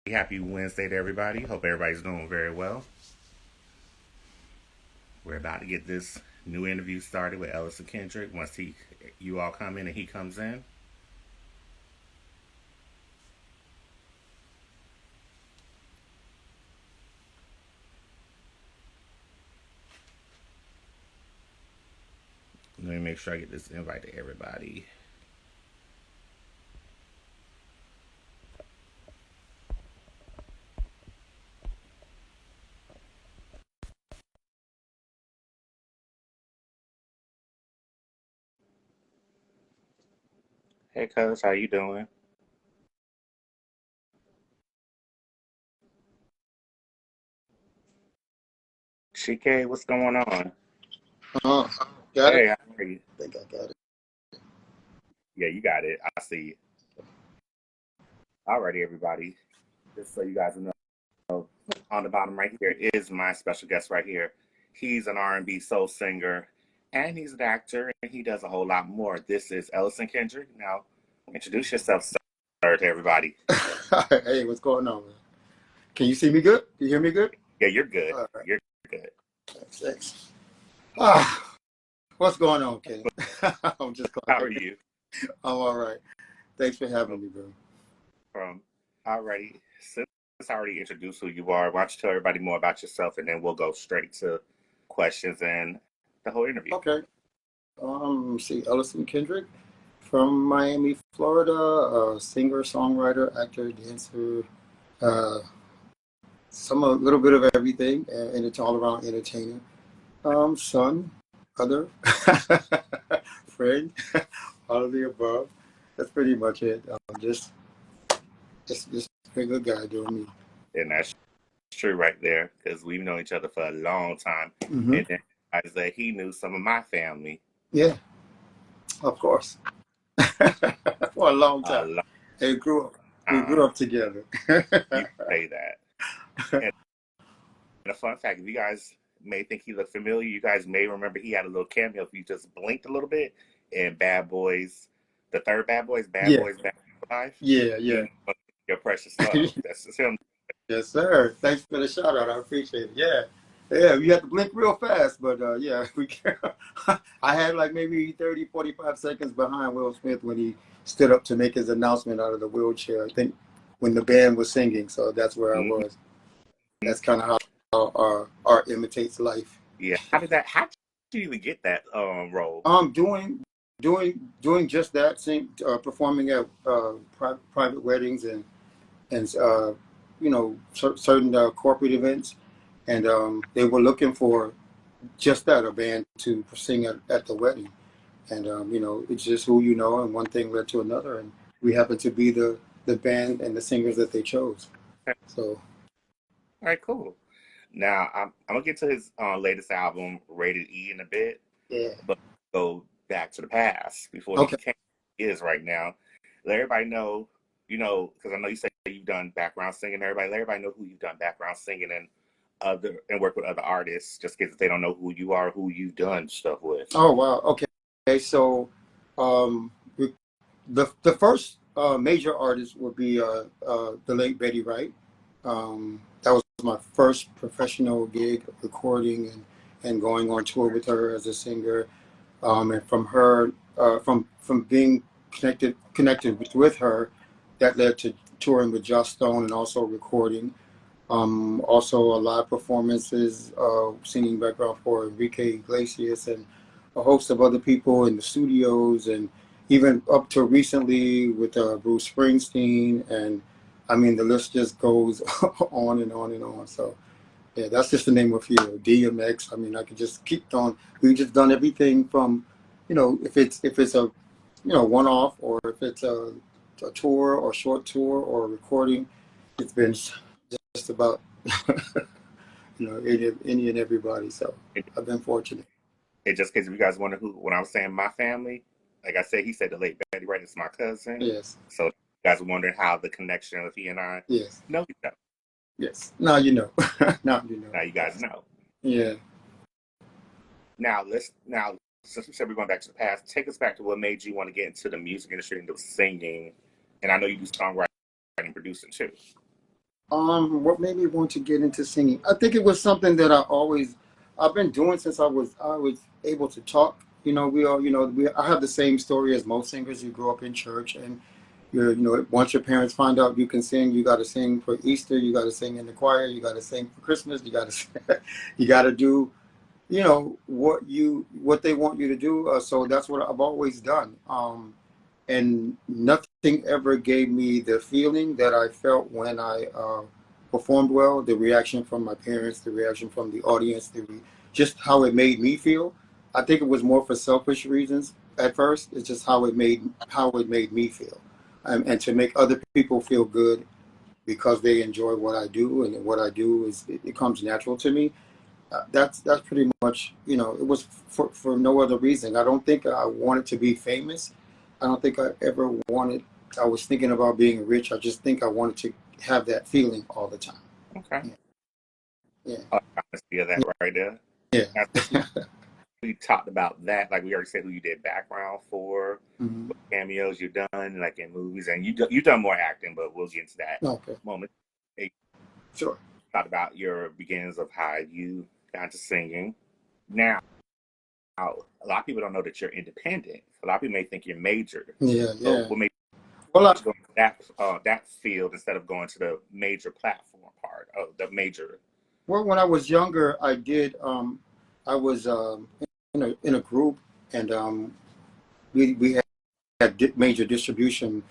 Happy Wednesday to everybody. Hope everybody's doing very well. We're about to get this new interview started with Ellison Kendrick. Once you all come in and he comes in, let me make sure I get this invite to everybody. Hey, Cuz, how you doing? Shike, what's going on? Uh, got it? Hey, how are you? I think I got it. Yeah, you got it. I see you. Alrighty, everybody. Just so you guys know, on the bottom right here is my special guest right here. He's an R&B soul singer, and he's an actor, and he does a whole lot more. This is Ellison Kendrick. Now, introduce yourself, sir, to everybody. Hey, what's going on, man? Can you see me good? Can you hear me good? Yeah, you're good. All right, You're good. thanks. Ah, what's going on, Kenneth? I'm just How are calling. you? I'm all right. Thanks for having me, bro. From already, since I already introduced who you are, why don't you tell everybody more about yourself, and then we'll go straight to questions and the whole interview. Okay. See, Ellison Kendrick from Miami, Florida. Singer, songwriter, actor, dancer. Uh, a little bit of everything, and it's all around entertainer. Son, other, friend, all of the above. That's pretty much it. Just a regular guy doing me. And that's true right there, because we've known each other for a long time. Hmm. And then I that he knew some of my family Yeah, of course. For a long a time. long And we grew time. up together. You say that. And a fun fact, if you guys may think he looked familiar, you guys may remember he had a little cameo if you just blinked a little bit in Bad Boys, the third Bad Yeah, Boys Back for Life. yeah, He yeah. your precious love. That's just him. Yes, sir. Thanks for the shout out. I appreciate it. Yeah. Yeah, you have to blink real fast, but yeah, I had like maybe 30, 45 seconds behind Will Smith when he stood up to make his announcement out of the wheelchair. I think when the band was singing, so that's where I Mm-hmm. was. That's kind of how art imitates life. Yeah. How did you even get that role? Doing doing just that, performing at private weddings and certain corporate events, and they were looking for just that, a band to sing at the wedding. And it's just who you know, and one thing led to another, and we happened to be the band and the singers that they chose. Okay. So All right, cool. Now I'm gonna get to his latest album, Rated E, in a bit, yeah, but go back to the past before he okay, became who he is right now. Let everybody know, because I know you say you've done background singing. Let everybody know who you've done background singing and work with other artists, just in case they don't know who you are, who you've done stuff with. oh wow, okay. So um, the first major artist would be the late Betty Wright. That was my first professional gig, recording and going on tour with her as a singer. And from her, from being connected with her, that led to touring with Joss Stone and also recording. Also, a lot of performances, singing background for Enrique Iglesias and a host of other people in the studios, and even up to recently with Bruce Springsteen. And I mean, the list just goes on and on and on. So, yeah, that's just the name of a few. DMX. I mean, I could just keep on. We've just done everything from, if it's a, one off, or if it's a tour or short tour or a recording. It's been just about any and everybody. So It, I've been fortunate. it just in case if you guys wonder who, when I was saying my family, like I said, he said the late Betty Wright is my cousin. Yes, So you guys are wondering how the connection of he and I. yes, No, you don't. yes. Now you know. Now you know. Now you guys Yes. know. Yeah. Now since we said we're going back to the past, take us back to what made you want to get into the music industry and do singing. And I know you do songwriting and producing too. What made me want to get into singing? I think it was something that I've been doing since I was able to talk. We all, I have the same story as most singers. You grow up in church, and once your parents find out you can sing, you got to sing for Easter, you got to sing in the choir, you got to sing for Christmas, you got to, you got to do, what they want you to do. So that's what I've always done. And nothing ever gave me the feeling that I felt when I performed well. The reaction from my parents, the reaction from the audience, just how it made me feel. I think it was more for selfish reasons at first. It's just how it made me feel, and to make other people feel good because they enjoy what I do, and what I do it comes natural to me. That's pretty much, it was for no other reason. I don't think I wanted to be famous. I don't think I ever wanted, I was thinking about being rich. I just think I wanted to have that feeling all the time. Okay. Yeah. I see that right there. Yeah. Now, since we talked about that, like we already said who you did background for, Hmm. what cameos you've done, like in movies, and you've done more acting, but we'll get into that Okay. moment. Hey, Sure. talked about your beginnings of how you got into singing. Now, a lot of people don't know that you're independent. A lot of people may think you're majored. Yeah. So Yeah. what made Well, you go into that field instead of going to the major platform part of the major? when I was younger, I was in a group, and we had major distribution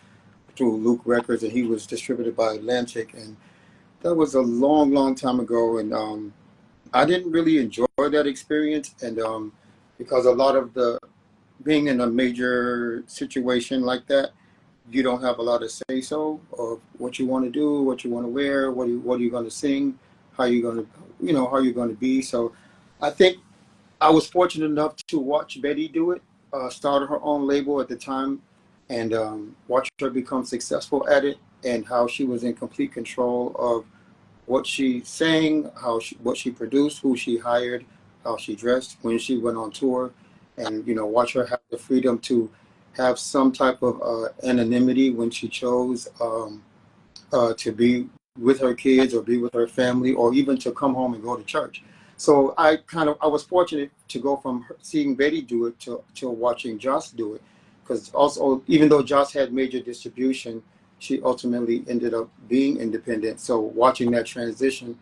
through Luke Records, and he was distributed by Atlantic, and that was a long, long time ago, and I didn't really enjoy that experience, and because a lot of the being in a major situation like that, you don't have a lot of say so of what you want to do, what you want to wear, what are you going to sing, how you going to, how you're going to be. So, I think I was fortunate enough to watch Betty do it, start her own label at the time, and watch her become successful at it, and how she was in complete control of what she sang, what she produced, who she hired, how she dressed when she went on tour, and watch her have the freedom to have some type of anonymity when she chose to be with her kids or be with her family, or even to come home and go to church. So I was fortunate to go from seeing Betty do it to watching Joss do it, because also, even though Joss had major distribution, she ultimately ended up being independent. So watching that transition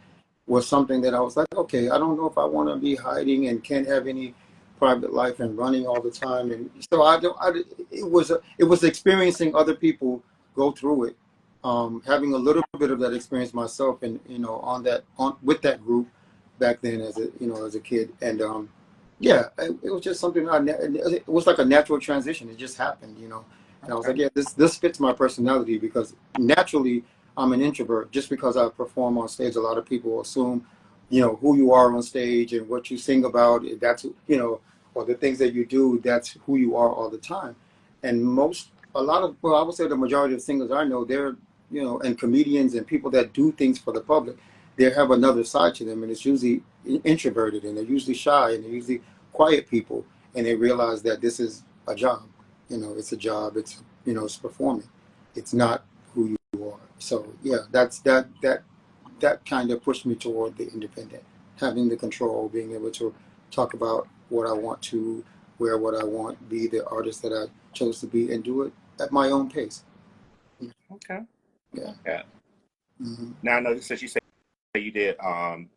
was something that I was like, okay, I don't know if I want to be hiding and can't have any private life and running all the time. And so I don't. It was experiencing other people go through it, having a little bit of that experience myself, and on with that group back then as a kid, and yeah, it was just something it was like a natural transition. It just happened. And I was Okay. like, yeah, this fits my personality, because naturally I'm an introvert. Just because I perform on stage, a lot of people assume who you are on stage and what you sing about, that's or the things that you do, that's who you are all the time. And well, I would say the majority of singers I know, they're and comedians and people that do things for the public, they have another side to them, and it's usually introverted, and they're usually shy, and they're usually quiet people, and they realize that this is a job. It's a job. It's performing. It's not who you are. So yeah, that kind of pushed me toward the independent, having the control, being able to talk about what I want to, wear what I want, be the artist that I chose to be, and do it at my own pace. Okay. Yeah. Okay. Hmm. Now I know since you said you did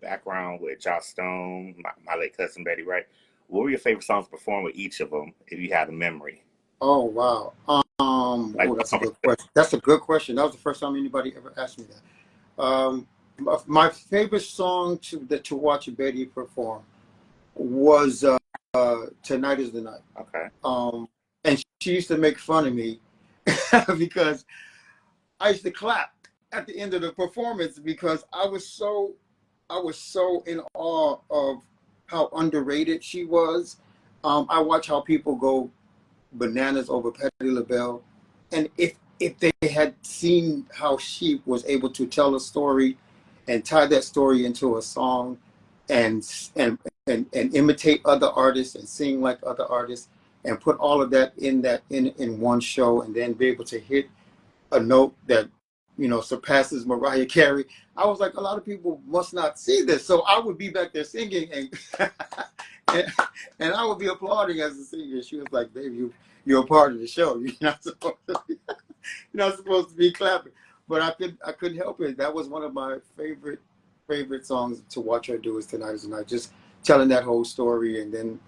background with Joss Stone, my late cousin Betty, right? What were your favorite songs to perform with each of them, if you had a memory? Oh wow. Like, Oh, that's a good question. That's a good question. That was the first time anybody ever asked me that. My favorite song to watch Betty perform was "Tonight Is the Night." okay. And she used to make fun of me because I used to clap at the end of the performance, because I was so in awe of how underrated she was. I watch how people go bananas over Patti LaBelle, and if they had seen how she was able to tell a story and tie that story into a song, and and imitate other artists and sing like other artists, and put all of that in one show, and then be able to hit a note that surpasses Mariah Carey. I was like, a lot of people must not see this. So I would be back there singing and, and I would be applauding as a singer. She was like, baby, you're a part of the show. You're not supposed to be clapping. But I couldn't help it. That was one of my favorite songs to watch her do is Tonight Is the Night. Just telling that whole story, and then,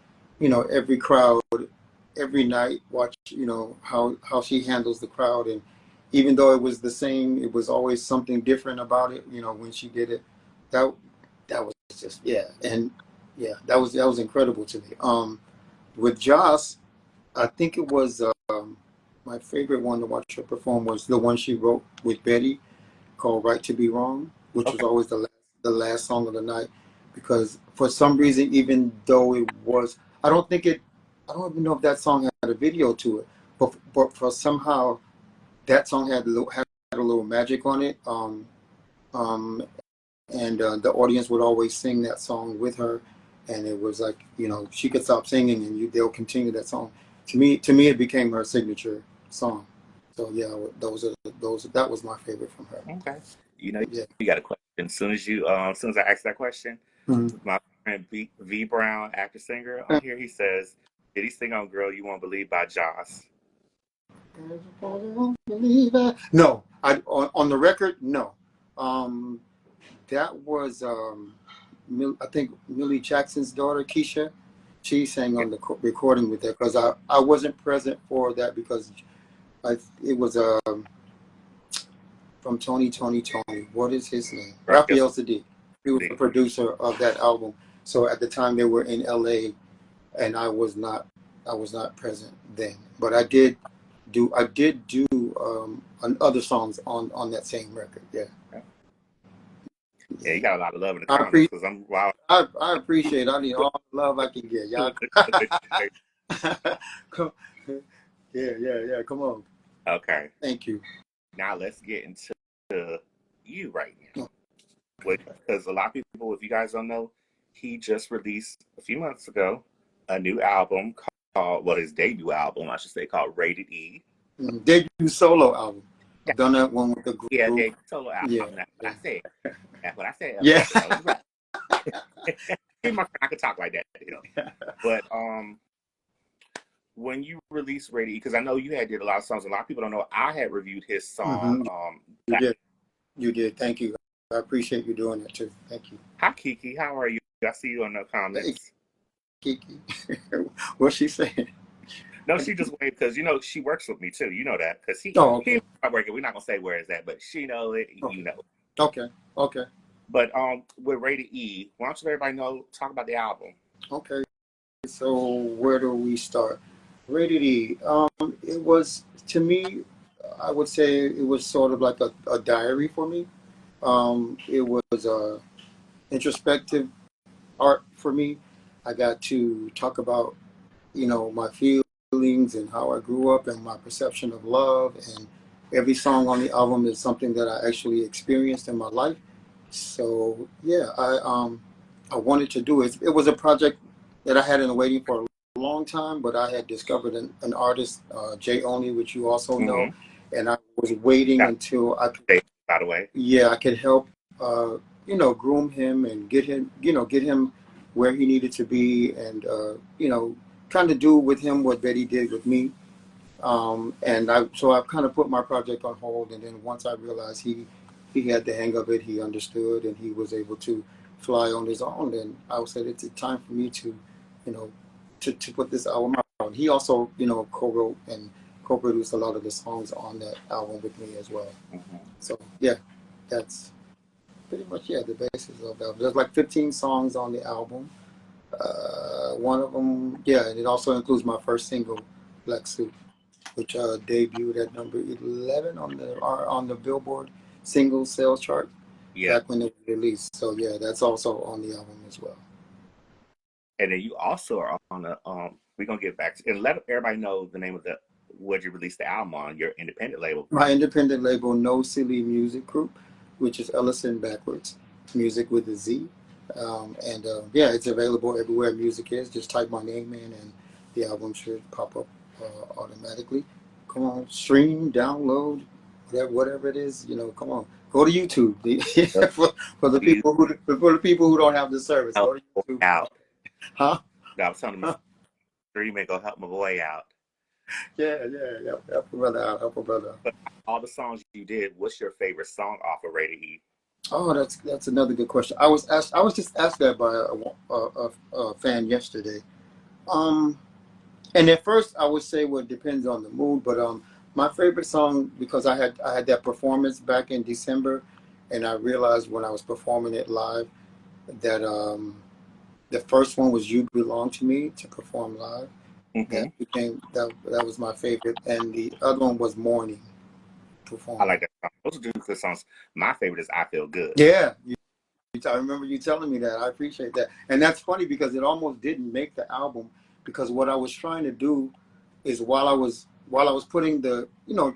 every crowd, every night, watch, how she handles the crowd. And even though it was the same, it was always something different about it, when she did it. That that was just, yeah. And yeah, that was incredible to me. With Joss, I think it was my favorite one to watch her perform was the one she wrote with Betty called Right to Be Wrong, which was Okay. always the last song of the night, because for some reason, even though it was, I don't even know if that song had a video to it, but for somehow that song had a little magic on it. Um, and the audience would always sing that song with her, and it was like, she could stop singing and they'll continue that song. To me, it became her signature song. So yeah, that was my favorite from her. Okay. Yeah. You got a question. As soon as I asked that question, Mhm. my friend V Brown, actor singer, on here, he says, "Did he sing on "Girl You Won't Believe" by Joss?" No, on the record, no. Um, that was I think Millie Jackson's daughter, Keisha. She sang Yeah. on the recording with that, because I wasn't present for that, because it was from Tony. What is his name? Right. Raphael Sadiq. He was the producer of that album. So at the time they were in LA, and I was not present then. But I did do on other songs on that same record. Yeah. Yeah, you got a lot of love in the I comments appreciate because I'm wow. I appreciate. I need all the love I can get. Y'all. Come, yeah. Come on. Okay, Thank you. now let's get into you right now. Because a lot of people, if you guys don't know, he just released a few months ago a new album called, well, his debut album, I should say, called Rated E. Debut solo album. Yeah, I've done that one with the yeah, group. debut solo Yeah. album. That's what I said. That's what I said, Yeah. Ellison. No, you're right. I could talk like that, But when you released Rated E, because I know you had did a lot of songs. A lot of people don't know. I had reviewed his song. Hmm. You did. You did. Thank you. I appreciate you doing that too. Thank you. Hi, Kiki. How are you? I see you in the Hey, comments. Kiki. What's she saying? No, she just waved because she works with me too. You know that because Oh, he okay. not working. We're not gonna say where it's at, but she know it. You Okay. know. Okay. Okay. But with Rated E, why don't you let everybody know? Talk about the album. Okay. So where do we start? Rated E. It was, to me, I would say it was sort of like a diary for me. It was introspective art for me. I got to talk about, my feelings and how I grew up and my perception of love. And every song on the album is something that I actually experienced in my life. So yeah, I wanted to do it. It was a project that I had been waiting for a long time, but I had discovered an artist, Jay Oni, which you also know, Mm-hmm. and I was waiting Got until I could, it, by the way. yeah, I could help, groom him and get him where he needed to be, and kind of do with him what Betty did with me. So I've kind of put my project on hold, and then once I realized he had the hang of it, he understood, and he was able to fly on his own. Then I said it's time for me to, you know, to put this album out. He also, co-wrote and co-produced a lot of the songs on that album with me as well. Mm-hmm. So yeah, that's pretty much, yeah, the basis of that. There's like 15 songs on the album. One of them, yeah, and it also includes my first single, Black Suit, which debuted at number 11 on the Billboard single sales chart Yeah, back when it was released. So yeah, that's also on the album as well. and then you also are on the We're gonna get back to and let everybody know the name of the what you released the album on your independent label. My independent label, No Silly Music Group, which is Ellison backwards, music with a Z. And yeah, it's available everywhere music is. Just type my name in and the album should pop up automatically. Come on, stream, download, whatever it is, you know, come on, go to YouTube. Yep. For the You people who don't have the service, help go to my boy YouTube. out. Huh? I was telling him to stream and go help my boy out. Yeah, yeah, help a brother out, help a brother out. But all the songs you did, what's your favorite song off of Rated E? Oh, that's another good question. I was just asked that by a fan yesterday. Um, and at first I would say, well, it depends on the mood, but my favorite song, because I had that performance back in December, and I realized when I was performing it live that the first one was "You Belong to Me" to perform live. Mm-hmm. That was my favorite, and the other one was "Morning" I performing. like that song. Those are good songs. My favorite is "I Feel Good." Yeah, I remember you telling me that. I appreciate that. And that's funny because it almost didn't make the album, because what I was trying to do is while I was putting the, you know,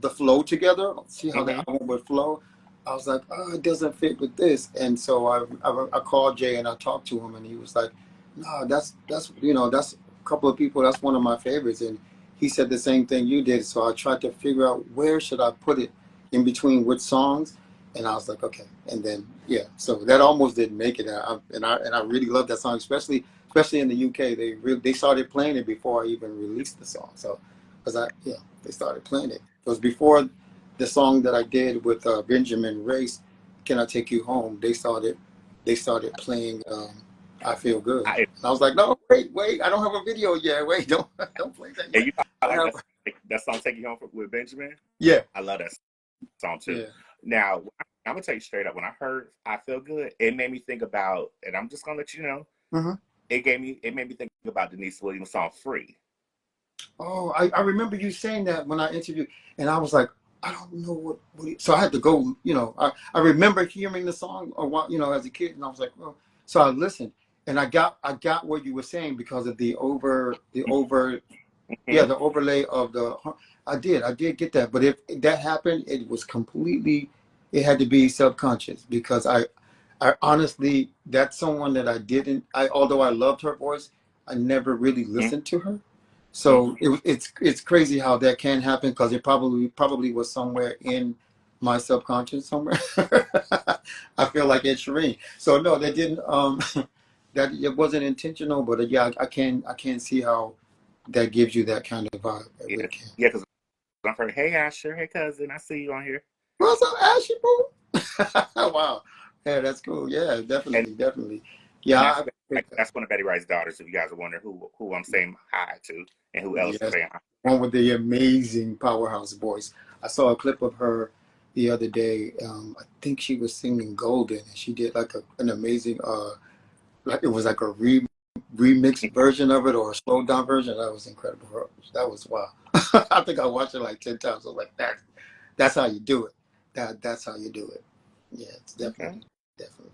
the flow together, see how the Mm-hmm. album would flow, I was like, oh, it doesn't fit with this. And so I called Jay and I talked to him, and he was like, no, that's you know, that's a couple of people, that's one of my favorites. And he said the same thing you did. So I tried to figure out where should I put it in between which songs. And I was like, okay. And then, yeah, so that almost didn't make it. And I really love that song, especially in the UK. They started playing it before I even released the song. So, they started playing it. It was before the song that I did with Benjamin Race, "Can I Take You Home?" They started playing "I Feel Good," and I was like, no, wait, I don't have a video yet. Wait, don't play that And yet. you I like have, that song "Take You Home" with Benjamin? yeah, I love that song too. yeah. Now, I'm gonna tell you straight up. When I heard "I Feel Good," it made me think about, and I'm just gonna let you know, Mm-hmm. it made me think about Denise Williams' song "Free." Oh, I remember you saying that when I interviewed, and I was like, I don't know so I had to go, you know, I remember hearing the song a while, you know, as a kid, and I was like, oh, so I listened, and I got what you were saying because of Mm-hmm. the overlay of I did get that, but if that happened, it was completely, it had to be subconscious because I honestly, that's someone that although I loved her voice, I never really listened to her. So it's crazy how that can happen because it probably was somewhere in my subconscious somewhere. I feel like Ed Sheeran. So no, that didn't that it wasn't intentional, but yeah, I can see how that gives you that kind of vibe. It Yeah, really can. yeah. Because I've heard, "Hey Asher, hey cousin, I see you on here." What's up, Ashley Boo? Wow. Yeah, that's cool. Yeah, And definitely. Yeah, that's I picked that. that's one of Betty Wright's daughters. If you guys are wondering who I'm saying hi to and who else is Yes, saying hi. one with the amazing powerhouse voice. I saw a clip of her the other day. I think she was singing "Golden," and she did like an amazing, like it was like a remixed version of it or a slowed down version. That was incredible. That was wow. I think I watched it like 10 times. I was like, that's how you do it. That's how you do it. Yeah, it's Okay. definitely.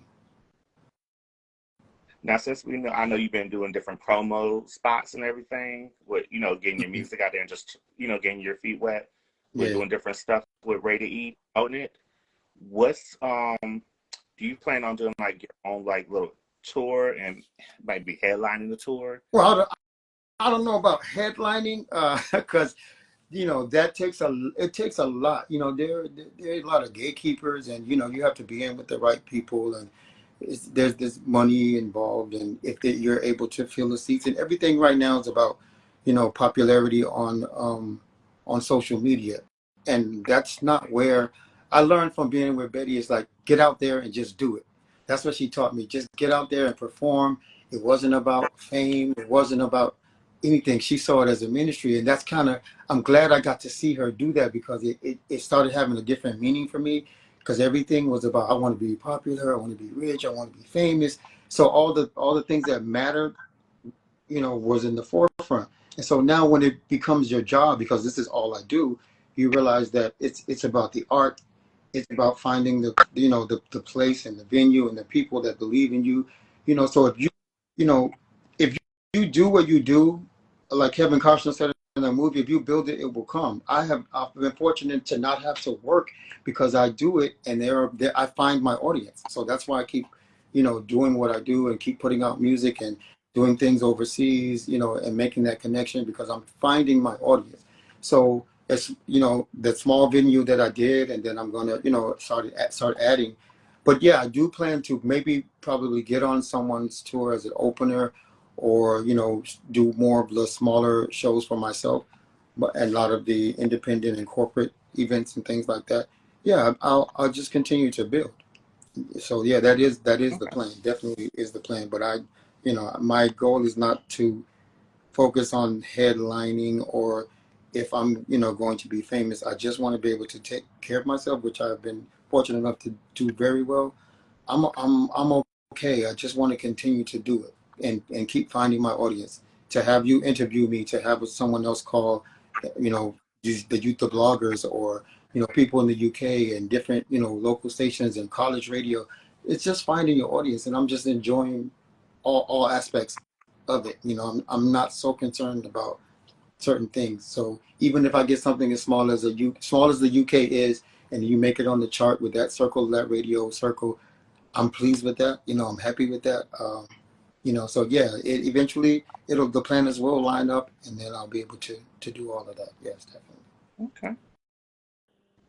Now, since we know, I know you've been doing different promo spots and everything, with getting your music out there and just getting your feet wet. We're Yeah. doing different stuff with Rated E on it. What's Do you plan on doing like your own like little tour and maybe headlining the tour? Well, I don't know about headlining, because that it takes a lot. There are a lot of gatekeepers, and you have to be in with the right people, and there's this money involved, and if you're able to fill the seats, and everything right now is about popularity on social media, and that's not where I learned from being with Betty. Is like, get out there and just do it. That's what she taught me. Just get out there and perform. It wasn't about fame. It wasn't about anything. She saw it as a ministry, and that's kind of, I'm glad I got to see her do that because it started having a different meaning for me, because everything was about, I want to be popular, I want to be rich, I want to be famous. So all the things that mattered, was in the forefront. And so now when it becomes your job, because this is all I do, you realize that it's about the art. It's about finding the place and the venue and the people that believe in you. So you know if you do what you do, like Kevin Costner said in that movie, if you build it, it will come. I've been fortunate to not have to work because I do it, and I find my audience. So that's why I keep doing what I do and keep putting out music and doing things overseas, and making that connection because I'm finding my audience. So it's, the small venue that I did, and then I'm gonna, start adding. But yeah, I do plan to maybe probably get on someone's tour as an opener, or do more of the smaller shows for myself, but and a lot of the independent and corporate events and things like that. Yeah, I'll just continue to build. So yeah, that is the Okay. plan. Definitely is the plan. But my goal is not to focus on headlining, or if I'm, going to be famous. I just want to be able to take care of myself, which I've been fortunate enough to do very well. I'm okay. I just want to continue to do it, and keep finding my audience. To have you interview me, to have someone else call, the youth of bloggers, or people in the UK and different local stations and college radio. It's just finding your audience, and I'm just enjoying all aspects of it. I'm not so concerned about certain things. So even if I get something as small as the UK is, and you make it on the chart with that circle, that radio circle, I'm pleased with that. I'm happy with that. So yeah, eventually the planners will line up, and then I'll be able to do all of that. Yes, definitely. Okay.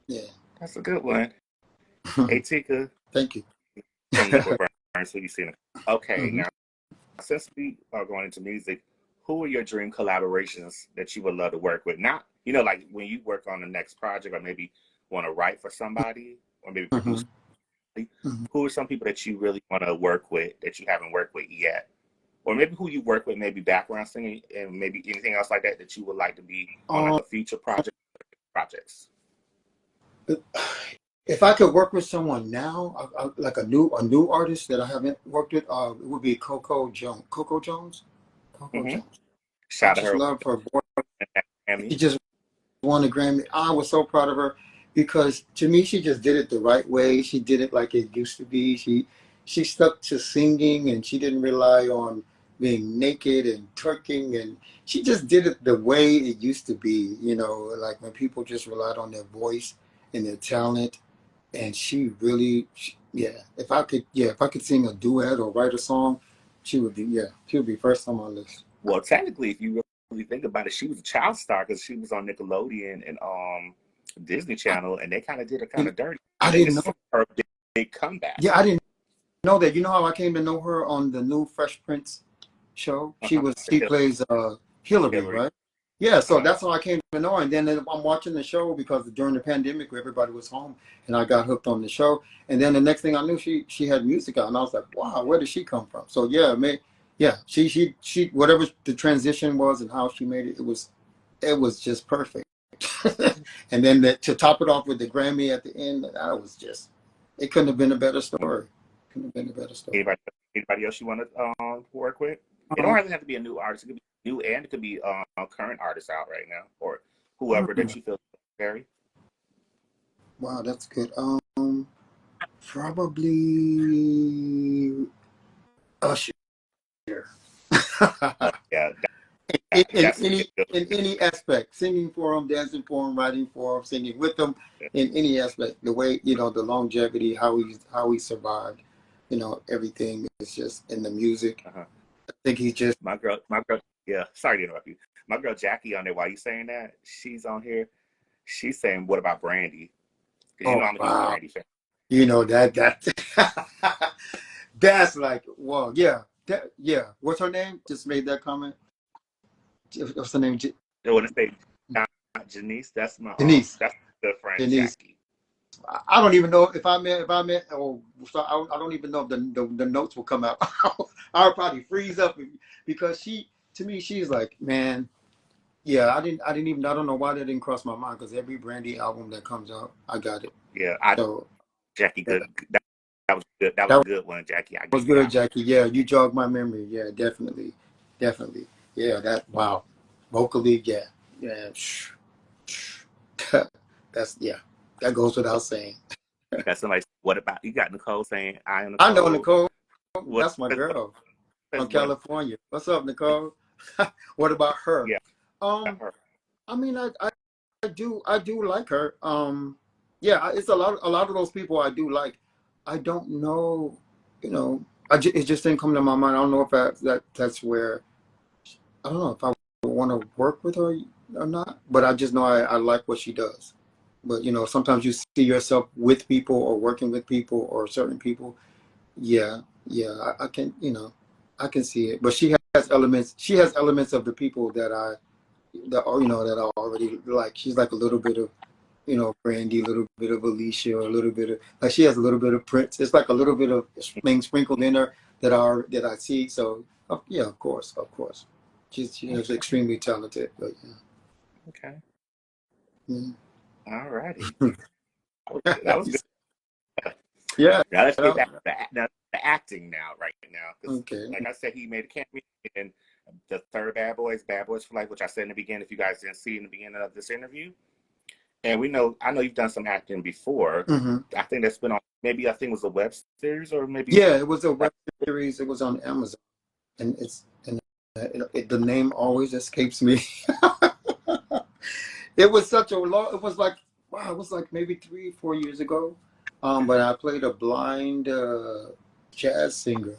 Yeah. That's a good one. Hey, Tika, Thank you. from Liquid Burns, who you seen? Okay, Hmm. now since we are going into music, who are your dream collaborations that you would love to work with? Not, like when you work on the next project, or maybe want to write for somebody, or maybe produce. Hmm. Hmm. Who are some people that you really want to work with that you haven't worked with yet? Or maybe who you work with, maybe background singing, and maybe anything else like that that you would like to be on, like Um, a future projects. if I could work with someone now, like a new artist that I haven't worked with, it would be Coco Jones. Coco Jones. Coco Mm-hmm. Jones. I Shout out to just her love her voice. and She Grammy. just won a Grammy. I was so proud of her, because to me she just did it the right way. She did it like it used to be. She stuck to singing, and she didn't rely on being naked and twerking, and she just did it the way it used to be. Like when people just relied on their voice and their talent. And she really, yeah. If I could sing a duet or write a song, she would be first on my list. Well, technically, if you really think about it, she was a child star because she was on Nickelodeon and Disney Channel, and they kind of did her kind And of dirty. I And didn't this is know. her big comeback. Yeah, I didn't know that. You know how I came to know her on the new Fresh Prince show? Uh-huh. She plays Hillary, Hillary. right? Yeah, so Uh-huh. that's how I came to know her. And then I'm watching the show, because during the pandemic where everybody was home, and I got hooked on the show. And then the next thing I knew, she had music out, and I was like, wow, where did she come from? So yeah, she whatever the transition was and how she made it, it was just perfect. And then to top it off with the Grammy at the end, that was just, it couldn't have been a better story. Couldn't have been a better story. Anybody, anybody else you want to work with? It don't Um, really have to be a new artist. It could be new, and it could be current artists out right now, or whoever that you feel very. wow, that's good. Probably Usher. Yeah, in that's a any good. in any aspect, singing for him, dancing for him, writing for him, singing with him, in any aspect. The way, the longevity, how he survived, everything is just in the music. Uh-huh. I think he's just. My girl. Yeah, sorry to interrupt you. My girl Jackie on there. While you saying that, she's on here. She's saying, "What about Brandy?" Because Oh I'm a huge wow, Brandy fan. that that's like, well, yeah, yeah. What's her name? Just made that comment. What's her name? I want to say not Janice. Denise. That's my good friend Denise. Jackie. I don't even know if I met, or so I don't even know if the notes will come out. I'll probably freeze up, because to me, she's like, man, yeah, I don't know why that didn't cross my mind, because every Brandy album that comes out, I got it. Yeah, So Jackie. yeah, Good. That was good. That was a that good one, Jackie. I was give you good, that one. Jackie. Yeah, you jogged my memory. Yeah, definitely, definitely. Yeah, wow, vocally, yeah, yeah. That's, yeah, that goes without saying. You got somebody. What about you? Got Nicole saying, "I am I know Nicole." Nicole. What? That's my girl Says from what? California. What's up, Nicole? What about her? Yeah, Um, her. I mean, I do like her. Yeah, it's a lot of those people I do like. I don't know, it just didn't come to my mind. I don't know if that's where, I don't know if I want to work with her. or not, but I just know I like what she does. But you know, sometimes you see yourself with people or working with people or certain people. Yeah, yeah, I can, you know, I can see it. But she has elements. She has elements of the people that are, you know, that I already like. She's like a little bit of, you know, Brandy, a little bit of Alicia, a little bit of like she has a little bit of Prince. It's like a little bit of things sprinkled in her that I see. So yeah, of course, of course, she's Okay. extremely talented. But Okay. yeah. All righty. Yeah. That was good. Yeah. Now let's get that- back to the acting now, right now, because Okay. like I said, he made a cameo in the third Bad Boys for Life, which I said in the beginning. If you guys didn't see in the beginning of this interview, and I know you've done some acting before. Hmm. I think that's been on. Maybe I think it was a web series or maybe. Yeah, it was a web series. It was on Amazon, and the name always escapes me. It was such a long. It was like wow. It was like maybe 3, 4 years ago. But I played a blind jazz singer,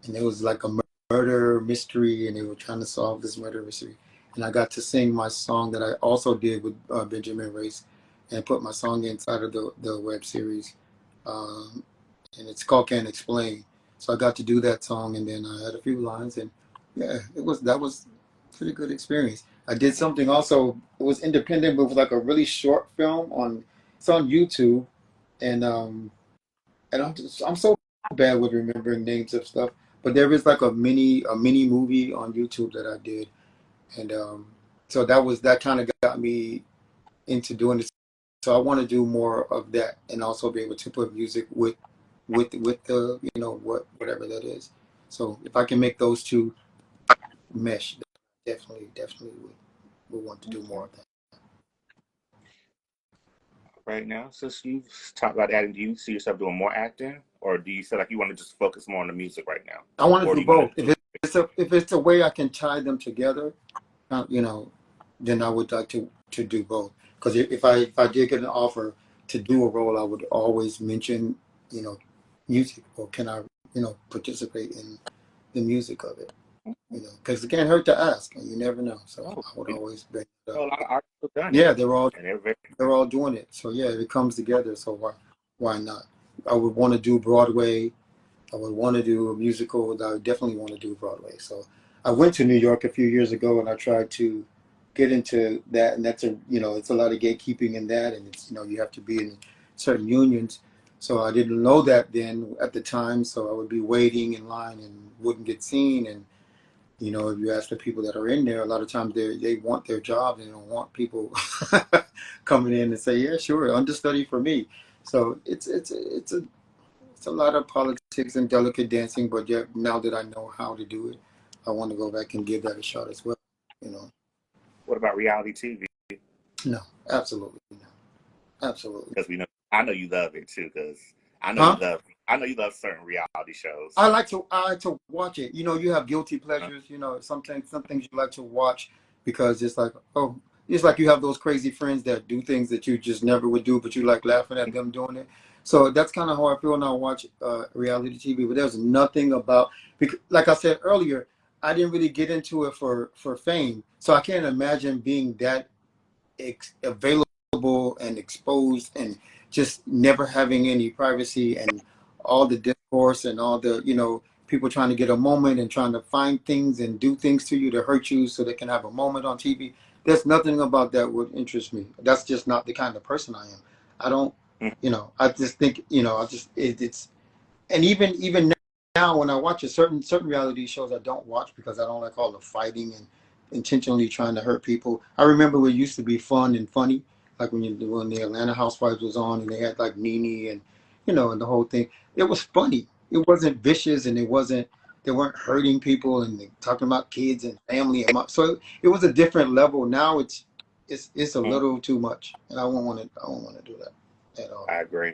and it was like a murder mystery, and they were trying to solve this murder mystery. And I got to sing my song that I also did with Benjamin Race, and put my song inside of the web series, um, and it's called "Can't Explain." So I got to do that song, and then I had a few lines, and yeah, that was a pretty good experience. I did something also. It was independent, but it was like a really short film on. It's on YouTube, and I'm so bad with remembering names of stuff. But there is like a mini movie on YouTube that I did, and so that kind of got me into doing this. So I want to do more of that, and also be able to put music with the whatever that is. So if I can make those two mesh, definitely would want to do more Okay. of that. Right now, since you've talked about acting, do you see yourself doing more acting, or do you feel like you want to just focus more on the music right now, I want to or do do you want both. to do? If it's a way I can tie them together, you know, then I would like to do both. Because if I did get an offer to do a role, I would always mention, you know, music, or can I, participate in the music of it, because it can't hurt to ask, and you never know. So Oh, I would you always bring it know, up. a lot of artists have done it, Yeah, they're all and they're very. they're all doing it. So yeah, it comes together. So why not? I would want to do Broadway. I would want to do a musical. I would definitely want to do Broadway. So I went to New York a few years ago, and I tried to get into that. And that's it's a lot of gatekeeping in that, and it's you have to be in certain unions. So I didn't know that then at the time. So I would be waiting in line and wouldn't get seen. And if you ask the people that are in there, a lot of times they want their jobs. They don't want people coming in and say, "Yeah, sure, understudy for me." So it's a lot of politics and delicate dancing, but yet now that I know how to do it, I want to go back and give that a shot as well. You know, What about reality TV? no, absolutely not, absolutely. Because I know you love it too. Because Huh? I know you love certain reality shows. I like to watch it. You have guilty Huh? pleasures. Some things you like to watch because it's like it's like you have those crazy friends that do things that you just never would do, but you like laughing at them doing it. So that's kind of how I feel when I watch reality TV. But there's nothing about because, like I said earlier, I didn't really get into it for fame. So I can't imagine being that available and exposed and just never having any privacy and all the discourse and all the people trying to get a moment and trying to find things and do things to you to hurt you so they can have a moment on TV. There's nothing about that would interest me. That's just not the kind of person I am. I don't Mhm. I just think it's and even now when I watch certain reality shows I don't watch because I don't like all the fighting and intentionally trying to hurt people. I remember it used to be fun and funny, like when the Atlanta Housewives was on and they had like Nene and and the whole thing. It was funny. It wasn't vicious and they weren't hurting people and they talking about kids and family so it was a different level. Now it's a little too much, and I won't want to do that at all. I agree.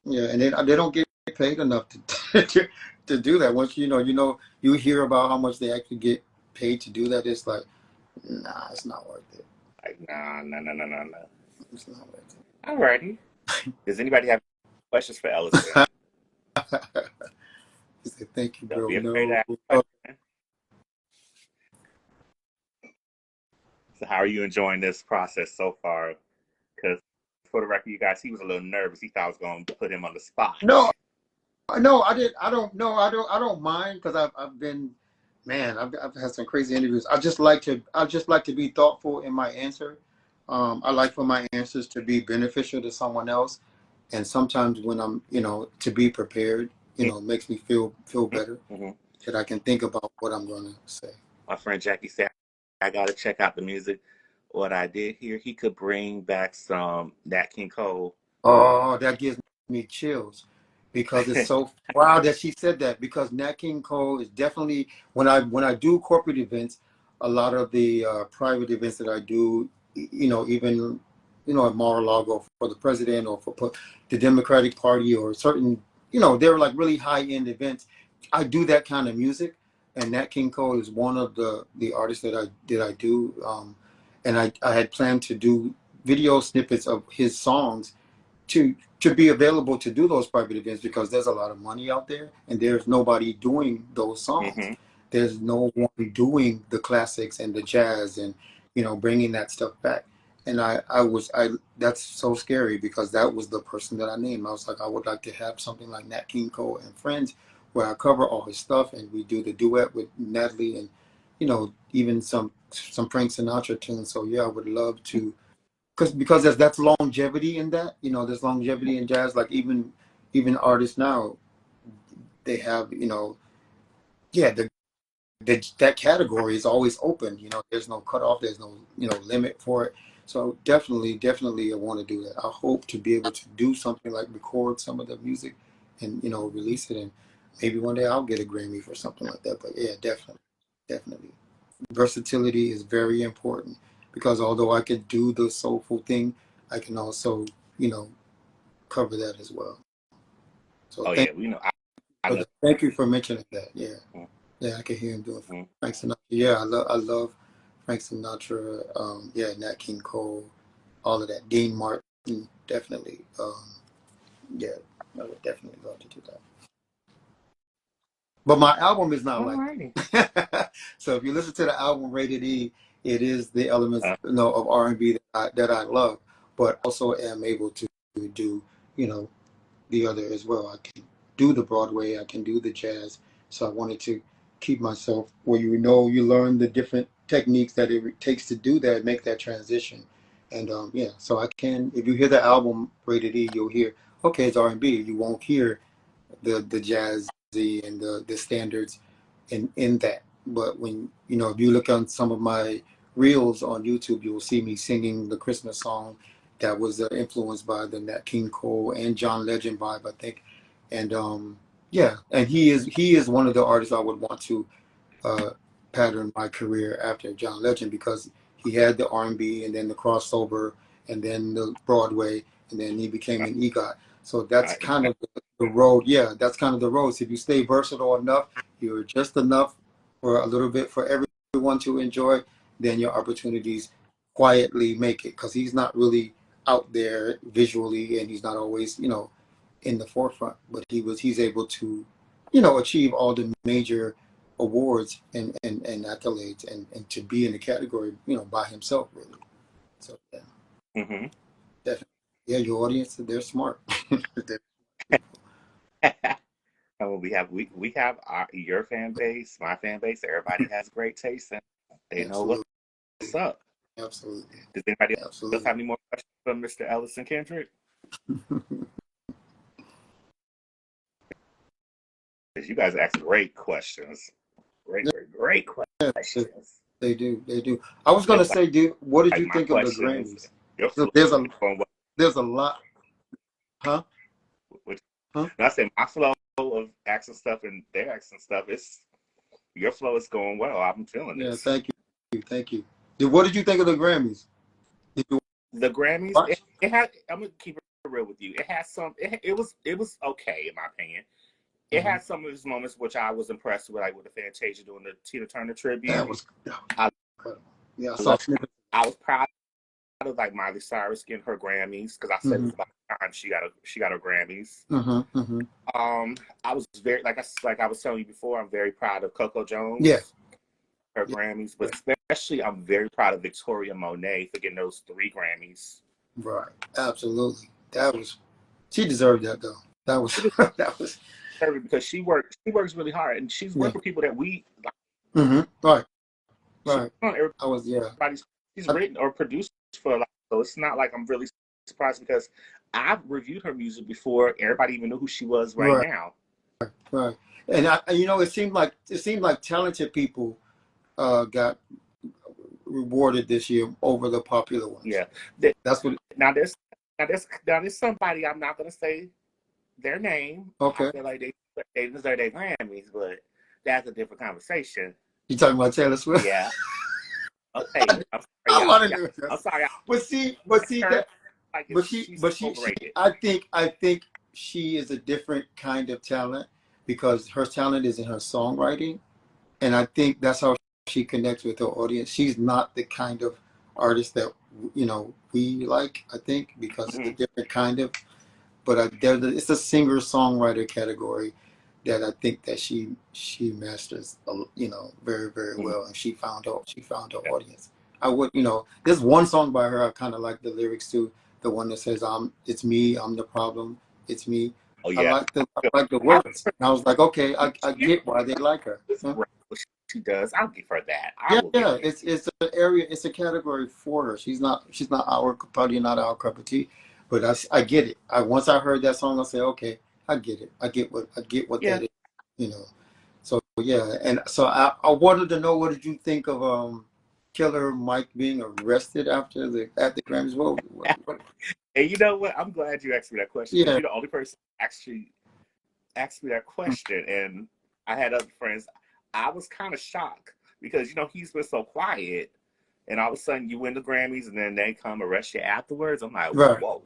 Yeah, and they don't get paid enough to do that. Once you hear about how much they actually get paid to do that, it's like, nah, it's not worth it. Like, nah, no, no, no, no, no. It's not worth Alrighty. Does anybody have questions for Ellison? it. He said, "Thank you, Don't bro." be afraid to No. ask a question. So how are you enjoying this process so far? Because for the record, you guys, he was a little nervous. He thought I was going to put him on the spot. No, I did. I don't. No, I don't mind because I've been, man. I've had some crazy interviews. I just like to be thoughtful in my answer. I like for my answers to be beneficial to someone else, and sometimes when I'm, to be prepared, makes me feel better Mm-hmm. that I can think about what I'm going to say. My friend Jackie said, I got to check out the music. What I did hear, he could bring back some Nat King Cole. Oh, that gives me chills because it's so wow that she said that because Nat King Cole is definitely when I do corporate events, a lot of the private events that I do, even at Mar-a-Lago for the president or for the Democratic Party or certain, they're like really high-end events. I do that kind of music, and Nat King Cole is one of the artists that I do, and I had planned to do video snippets of his songs to be available to do those private events because there's a lot of money out there and there's nobody doing those songs. Mm-hmm. There's no one doing the classics and the jazz and bringing that stuff back. And I that's so scary because that was the person that I named. I was like, I would like to have something like Nat King Cole and Friends where I cover all his stuff and we do the duet with Natalie and even some Frank Sinatra tunes. So yeah, I would love to because that's longevity in that. There's longevity in jazz. Like even artists now, they have yeah, that category is always open. There's no cutoff. There's no limit for it. So definitely, I want to do that. I hope to be able to do something like record some of the music and release it, and maybe one day I'll get a Grammy for something like that. But yeah, definitely. Versatility is very important because although I could do the soulful thing, I can also, cover that as well. So Oh, yeah, we know. I know. thank you for mentioning that. Yeah, Mm-hmm. yeah, I can hear him doing Mm-hmm. Frank Sinatra. Yeah, I love Frank Sinatra. Yeah, Nat King Cole, all of that. Dean Martin, definitely. Yeah, I would definitely love to do that. But my album is not All like righty. that. So if you listen to the album Rated E, it is the elements of R&B that I love, but also am able to do the other as well. I can do the Broadway, I can do the jazz. So I wanted to keep myself where you learn the different techniques that it takes to do that, make that transition. And yeah, so I can. If you hear the album Rated E, you'll hear okay, it's R&B. You won't hear the jazzy and the standards in that. But when if you look on some of my reels on YouTube, you will see me singing the Christmas song that was influenced by the Nat King Cole and John Legend vibe, I think. And yeah, and he is one of the artists I would want to uh, pattern my career after John Legend because he had the R&B and then the crossover and then the Broadway and then he became an EGOT. So that's Right. kind of the road. Yeah, that's kind of the road. So if you stay versatile enough, you're just enough for a little bit for everyone to enjoy, then your opportunities quietly make it because he's not really out there visually and he's not always, in the forefront, but he's able to, achieve all the major awards and accolades and to be in the category, by himself really. So yeah, Mm-hmm. definitely. Yeah, your audience, they're smart. And we have your fan base, my fan base. Everybody has great taste, and they know Absolutely. what's up. Absolutely. Does anybody else Absolutely. have any more questions for Mr. Ellison Kendrick? Because you guys ask great questions. Great Yeah, questions. they do. They do. I was gonna Just say, dude, what did like you my think of the questions, Grammys? your So flow there's a going well. there's a lot, huh? Which, Huh? and I say my flow of accent stuff and their accent stuff, your flow is going well. I'm feeling Yeah, this. thank you. Thank you. What did you think of the Grammys? Did you The Grammys, watch? it had. I'm gonna keep it real with you. It had some. It was okay in my opinion. It Mhm. had some of those moments which I was impressed with, like with the Fantasia doing the Tina Turner That tribute. was I incredible. Yeah, I saw love. snippets. I was proud of like Miley Cyrus getting her Grammys because I said it Mm-hmm. was about time she got her Grammys. Mm-hmm. Mm-hmm. I was very like I was telling you before. I'm very proud of Coco Yeah. Jones. her Grammys, but especially I'm very proud of Victoria Monet for getting those 3 Grammys. Right. Absolutely. That was, she deserved that though. That was, that was, Because she works really hard, and she's yeah. worked with people that we like. Right. She's Right. on I was, yeah. everybody's. She's I, written or produced for a lot, so it's not like I'm really surprised because I've reviewed her music before everybody even knew who she was right right. now. Right. And you know, it seemed like talented people got rewarded this year over the popular ones. Yeah. That's what. Now there's somebody, I'm not gonna say their name. I Okay. feel like they deserve their Grammys, but that's a different conversation. You talking about Taylor Swift? Yeah. Okay. I'm sorry, I y'all. want to Yeah. do this. I'm sorry. But see Her that. like she's But she. overrated. I think she is a different kind of talent because her talent is in her songwriting, and I think that's how she connects with her audience. She's not the kind of artist that we like. I think because it's a Mm-hmm. different kind of. But it's a singer songwriter category that I think that she masters, very very Mm-hmm. well, and she found her audience. I would, there's one song by her I kind of like the lyrics to, the one that says it's me, I'm the problem, it's me. Oh I yeah. like the words, and I was like, okay, I She's get why they like her. great. What she does, I'll give her that. I Yeah, will give yeah, her that. it's an area, it's a category for her. She's not probably not our cup of tea, but I get it. Once I heard that song, I said, okay, I get it. I get what Yeah. that is, you know. So yeah, and so I wanted to know, what did you think of Killer Mike being arrested at the Grammys? What? And you know what? I'm glad you asked me that question because Yeah. you're the only person who actually asked me that question. And I had other friends. I was kind of shocked because he's been so quiet, and all of a sudden you win the Grammys, and then they come arrest you afterwards. I'm like, Right, whoa,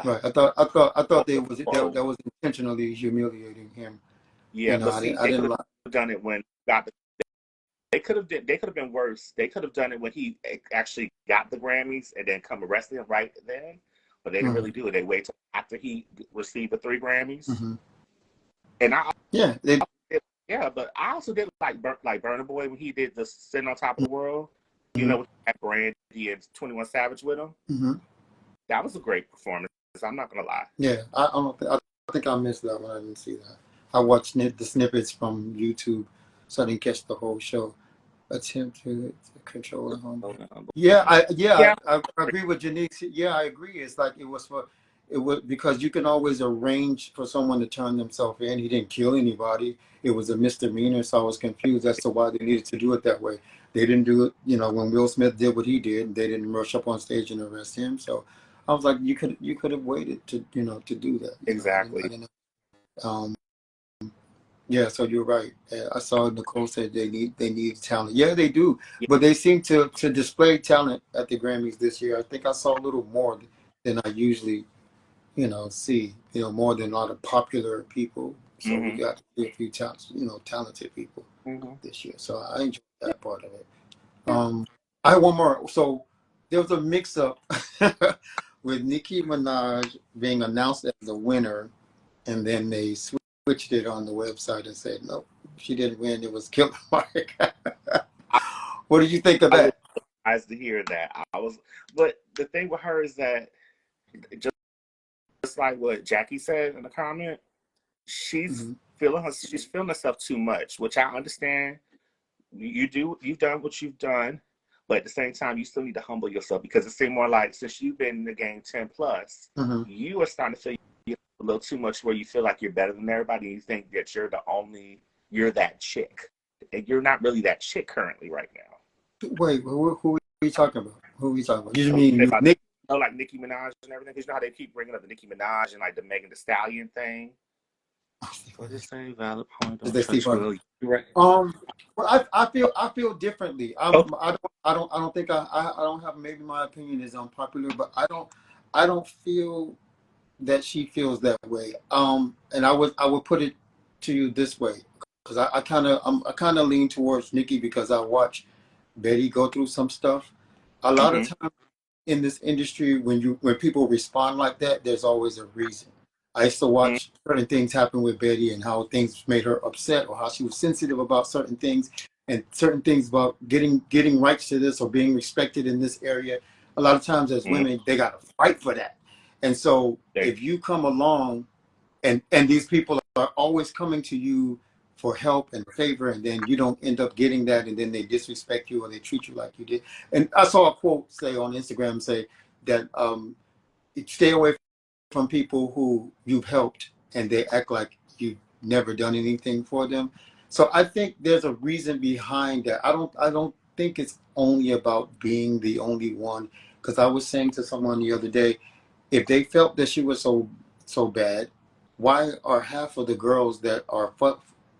right. I thought whoa, whoa. that was intentionally humiliating him. Yeah, but see, I they could didn't have like. done it when got the. They could have been worse. They could have done it when he actually got the Grammys and then come arrest him right then. But they didn't Mhm, really do it. They wait till after he received the 3 Grammys. mhm. And I Yeah, yeah, but I also did like Burna Boy when he did the "Sitting on Top of the World." mhm, With that Brandy and 21 Savage with him. mhm. That was a great performance. I'm not gonna lie. Yeah, I think I missed that one. I didn't see that. I watched the snippets from YouTube, so I didn't catch the whole show. Attempt to control the home. Yeah, Yeah, I agree with Janice. Yeah, I agree. It's like it was because you can always arrange for someone to turn themselves in. He didn't kill anybody. It was a misdemeanor, so I was confused as to why they needed to do it that way. They didn't do it, when Will Smith did what he did. They didn't rush up on stage and arrest him. So I was like, you could have waited to do that. I exactly. didn't know. Yeah, so you're right. I saw Nicole said they need talent. Yeah, they do, Yeah. but they seem to display talent at the Grammys this year. I think I saw a little more than I usually see. More than a lot of popular people. So we Mm-hmm. got a few talented people Mm-hmm. this year. So I enjoyed that part of it. Yeah. I have one more. So there was a mix-up with Nicki Minaj being announced as the winner, and then they switched it on the website and said, no, she didn't win. It was Killer Mike. I, What do you think of I was that? surprised to hear that. But the thing with her is that just like what Jackie said in the comment, she's Mm-hmm. she's feeling herself too much, which I understand. You've done what you've done, but at the same time, you still need to humble yourself because it seems more like since you've been in the game 10 plus, Mm-hmm. you are starting to feel a little too much where you feel like you're better than everybody and you think that you're that chick. And you're not really that chick currently right now. Wait, who are you talking about? Who are you talking about? You I'm mean saying about Nick? like Nicki Minaj and everything, because how they keep bringing up the Nicki Minaj and like the Megan Thee Stallion thing. What did say? Valid point. Is Don't they Steve touch Harvey? Will. You're right. Well, I feel differently. Oh, I don't think I don't have, maybe my opinion is unpopular, but I don't feel that she feels that way. And I would put it to you this way, because I kind of lean towards Nikki because I watch Betty go through some stuff. A lot of mm-hmm, times in this industry, when people respond like that, there's always a reason. I used to mm-hmm, watch certain things happen with Betty and how things made her upset or how she was sensitive about certain things. and certain things about getting rights to this or being respected in this area. A lot of times as Mm-hmm. women, they got to fight for that. And so if you come along and these people are always coming to you for help and favor, and then you don't end up getting that, and then they disrespect you or they treat you like you did. And I saw a quote say on Instagram say that stay away from people who you've helped and they act like you've never done anything for them. So I think there's a reason behind that. I don't think it's only about being the only one. Because I was saying to someone the other day, if they felt that she was so bad, why are half of the girls that are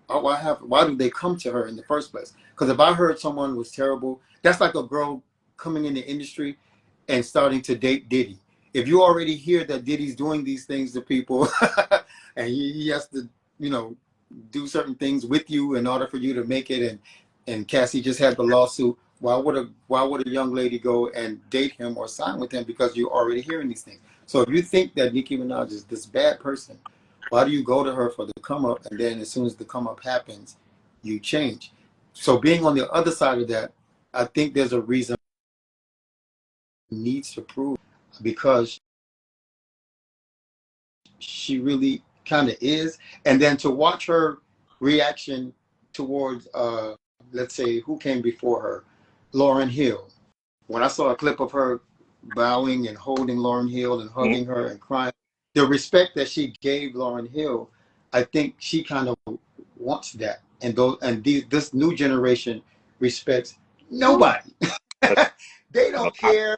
why do they come to her in the first place? Because if I heard someone was terrible, that's like a girl coming in the industry and starting to date Diddy. If you already hear that Diddy's doing these things to people and he has to, you know, do certain things with you in order for you to make it, and Cassie just had the lawsuit, why would a young lady go and date him or sign with him because you're already hearing these things? So if you think that Nicki Minaj is this bad person, why do you go to her for the come up, and then as soon as the come up happens, you change? So being on the other side of that, I think there's a reason needs to prove, because she really kind of is. And then to watch her reaction towards let's say who came before her, Lauryn Hill. When I saw a clip of her bowing and holding Lauryn Hill and Mm-hmm. hugging her and crying, the respect that she gave Lauryn Hill, I think she kind of wants that. This new generation respects nobody. They No, don't care.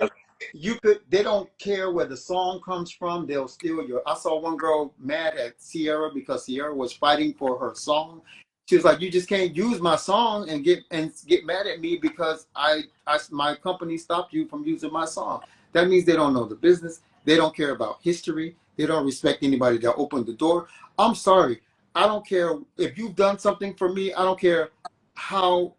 They don't care where the song comes from. They'll steal your. I saw one girl mad at Sierra because Sierra was fighting for her song. She was like, "You just can't use my song and get mad at me because my company stopped you from using my song." That means they don't know the business. They don't care about history. They don't respect anybody that opened the door. I'm sorry. I don't care if you've done something for me. I don't care how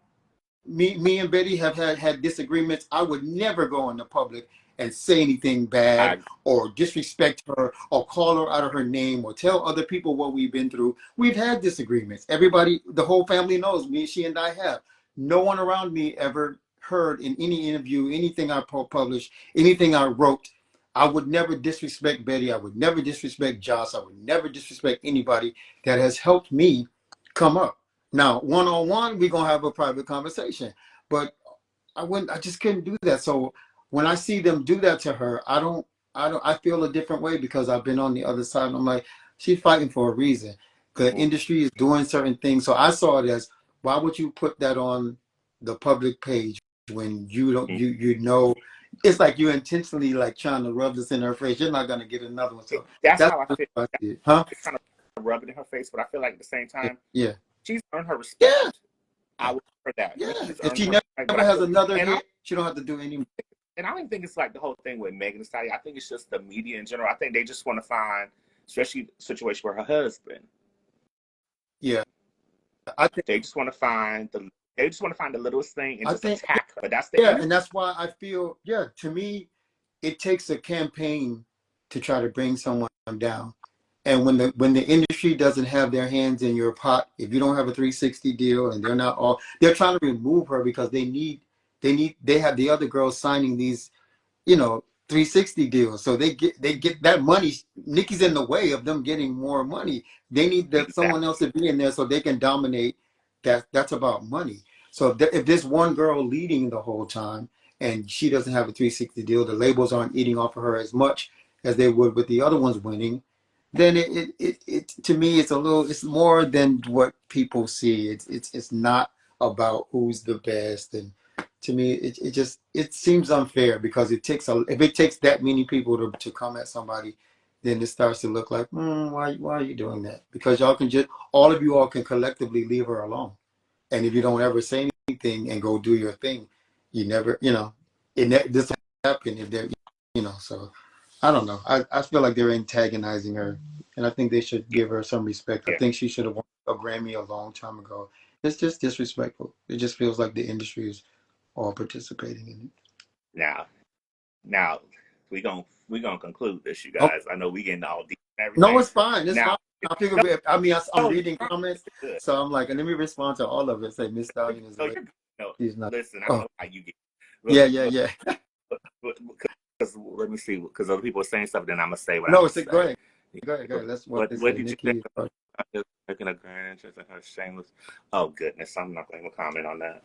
me and Betty have had disagreements. I would never go into public and say anything bad I or disrespect her or call her out of her name or tell other people what we've been through. We've had disagreements. Everybody, the whole family knows me. She and I have. No one around me ever heard in any interview, anything I published, anything I wrote. I would never disrespect Betty. I would never disrespect Joss. I would never disrespect anybody that has helped me come up. Now, one-on-one, we're gonna have a private conversation. But I just couldn't do that. So when I see them do that to her, I feel a different way because I've been on the other side. And I'm like, she's fighting for a reason. The industry is doing certain things. So I saw it as, why would you put that on the public page when you don't you know it's like you intentionally like trying to rub this in her face. You're not gonna get another one. So that's that's how I what feel. I did. Huh? It's kind of rubbing in her face, but I feel like at the same time, Yeah. she's earned her Yeah. respect. I would for that. Yeah. Nicki's If earned she her respect, but never I has feel, another and I hit, she don't have to do any. and I don't even think it's like the whole thing with Megan Thee Stallion. I think it's just the media in general. I think they just want to find, especially the situation with her husband. Yeah. I think They just want to find the littlest thing and I just think attack her. But that's the yeah, industry. and that's why I feel, yeah, to me, it takes a campaign to try to bring someone down. And when the industry doesn't have their hands in your pot, if you don't have a 360 deal and they're trying to remove her because they have the other girls signing these 360 deals. So they get that money. Nikki's in the way of them getting more money. They need someone Exactly. else to be in there so they can dominate. That's about money. So if there's one girl leading the whole time and she doesn't have a 360 deal, the labels aren't eating off of her as much as they would with the other ones winning, then it to me it's more than what people see. It's not about who's the best. And to me it seems unfair because if it takes that many people to come at somebody, then it starts to look like, why are you doing that? Because all of you all can collectively leave her alone. And if you don't ever say anything and go do your thing, you never, this will happen if they're, so I don't know. I feel like they're antagonizing her, and I think they should give her some respect. I Yeah. think she should have won a Grammy a long time ago. It's just disrespectful. It just feels like the industry is all participating in it. Now, now we gonna conclude this, you Oh, guys. I know we getting all deep and no, everything. it's fine. It's Now, fine. I figure, I'm No, you're reading fine. comments, Good. so I'm like, let me respond to all of it. Say, Miss Stallion is No, away. you're good. No, She's not. listen, I Oh, know how you get. yeah, But, yeah, but, yeah. because let me see, because other people are saying stuff, then I'm gonna say what I'm No, gonna it's go say. ahead. Go ahead, go ahead. Let's what they What say. did you think Nikki. of making a grand entrance and her shameless? Oh goodness, I'm not going to comment on that.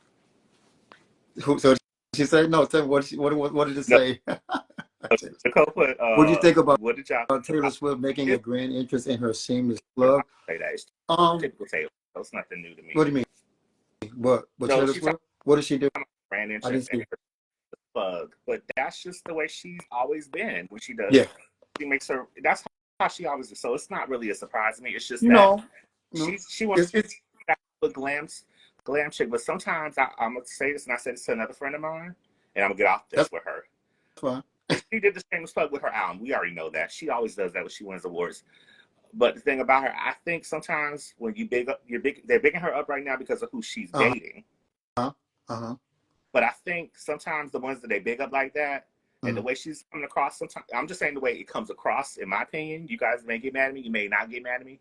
Who? So she said no. Tell me what did it No, say? Nicole put. What do you think about What did y'all think Taylor about Swift making a it? grand entrance in her shameless I plug? say that it's Um, typical Taylor. So it's nothing new to what me. do you mean? What No, Taylor she talking Swift? What did she do? about grand I entrance didn't and see. her plug, but that's just the way she's always been. When she does, Yeah, she makes her. That's how she always is. So it's not really a surprise to me. It's just that no, no. she wants It's a glam chick. But sometimes I'm gonna say this, and I said this to another friend of mine, and I'm gonna get off that's this with her. fine. And she did the same plug with her album. We already know that she always does that when she wins awards. But the thing about her, I think sometimes when you big up, they're bigging her up right now because of who she's Uh dating. huh. Uh huh. But I think sometimes the ones that they big up like that, and the Mm. way she's coming across, sometimes I'm just saying the way it comes across. In my opinion, you guys may get mad at me, you may not get mad at me.